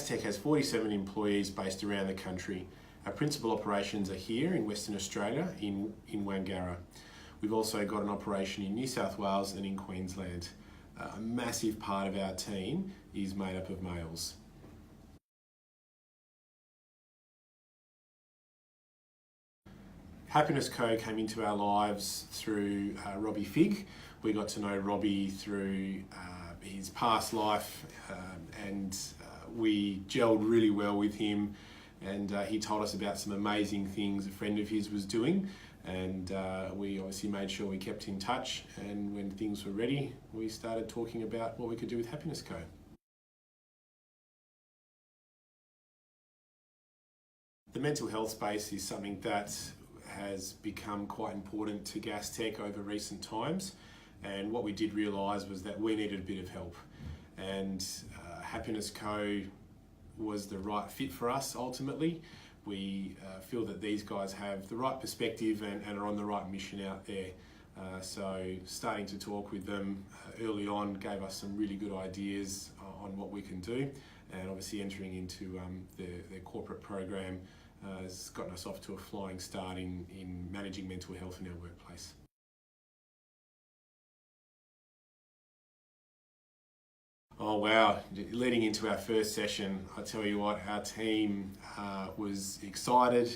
Gastech has 47 employees based around the country. Our principal operations are here in Western Australia, in Wangara. We've also got an operation in New South Wales and in Queensland. A massive part of our team is made up of males. Happiness Co came into our lives through Robbie Figg. We got to know Robbie through his past life and we gelled really well with him, and he told us about some amazing things a friend of his was doing, and we obviously made sure we kept in touch, and when things were ready we started talking about what we could do with Happiness Co. The mental health space is something that has become quite important to Gastech over recent times, and what we did realise was that we needed a bit of help, and Happiness Co was the right fit for us ultimately. We feel that these guys have the right perspective and are on the right mission out there. So starting to talk with them early on gave us some really good ideas on what we can do, and obviously entering into their corporate program has gotten us off to a flying start in managing mental health in our workplace. Oh wow, leading into our first session, I tell you what, our team was excited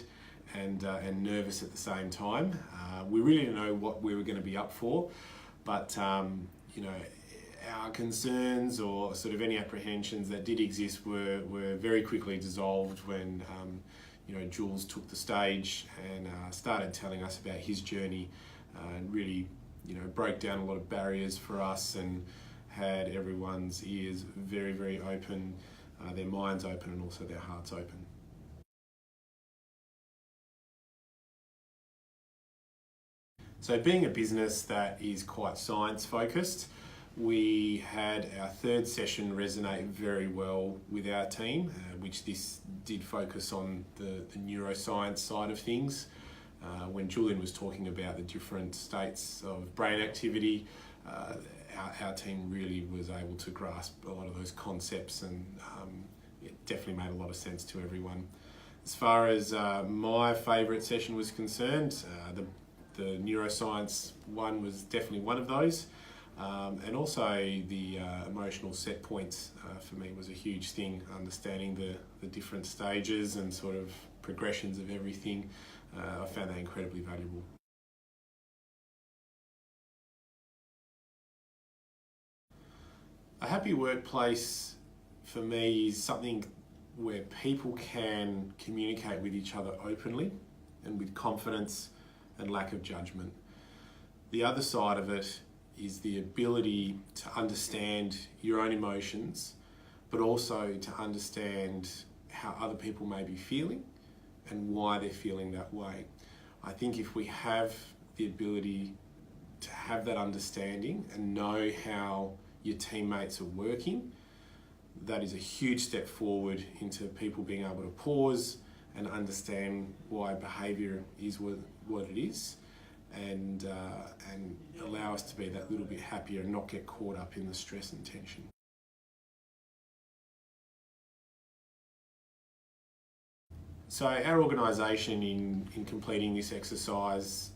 and nervous at the same time. We really didn't know what we were going to be up for, but you know, our concerns or sort of any apprehensions that did exist were very quickly dissolved when you know, Jules took the stage and started telling us about his journey and really, you know, broke down a lot of barriers for us and had everyone's ears very, very open, their minds open and also their hearts open. So being a business that is quite science focused, we had our third session resonate very well with our team, which this did focus on the neuroscience side of things. When Julian was talking about the different states of brain activity, our team really was able to grasp a lot of those concepts, and it definitely made a lot of sense to everyone. As far as my favourite session was concerned, the neuroscience one was definitely one of those. And also the emotional set points for me was a huge thing, understanding the different stages and sort of progressions of everything. I found that incredibly valuable. A happy workplace for me is something where people can communicate with each other openly and with confidence and lack of judgment. The other side of it is the ability to understand your own emotions, but also to understand how other people may be feeling and why they're feeling that way. I think if we have the ability to have that understanding and know how your teammates are working, that is a huge step forward into people being able to pause and understand why behaviour is what it is, and allow us to be that little bit happier and not get caught up in the stress and tension. So our organisation in completing this exercise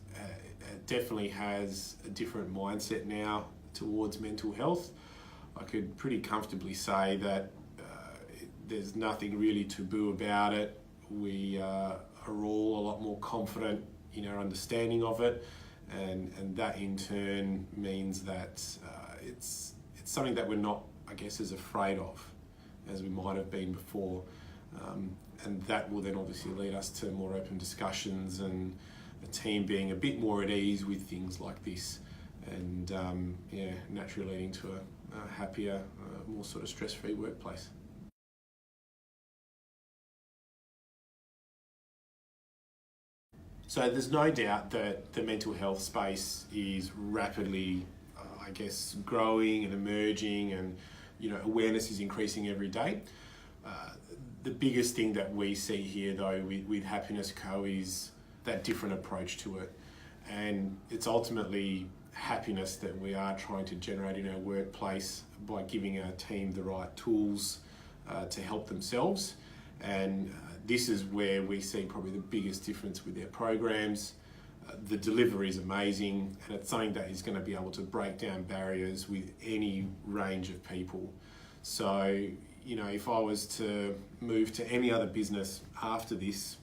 definitely has a different mindset now towards mental health. I could pretty comfortably say that there's nothing really taboo about it. We are all a lot more confident in our understanding of it, and that in turn means that it's something that we're not, I guess, as afraid of as we might have been before, and that will then obviously lead us to more open discussions and a team being a bit more at ease with things like this, and yeah, naturally leading to a happier, more sort of stress-free workplace. So there's no doubt that the mental health space is rapidly, I guess, growing and emerging, and you know, awareness is increasing every day. The biggest thing that we see here though with Happiness Co is that different approach to it, and it's ultimately happiness that we are trying to generate in our workplace by giving our team the right tools to help themselves. And this is where we see probably the biggest difference with their programs. The delivery is amazing, and it's something that is going to be able to break down barriers with any range of people. So, you know, if I was to move to any other business after this,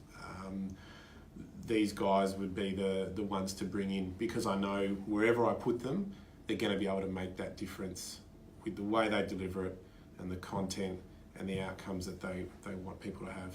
these guys would be the ones to bring in, because I know wherever I put them, they're going to be able to make that difference with the way they deliver it and the content and the outcomes that they want people to have.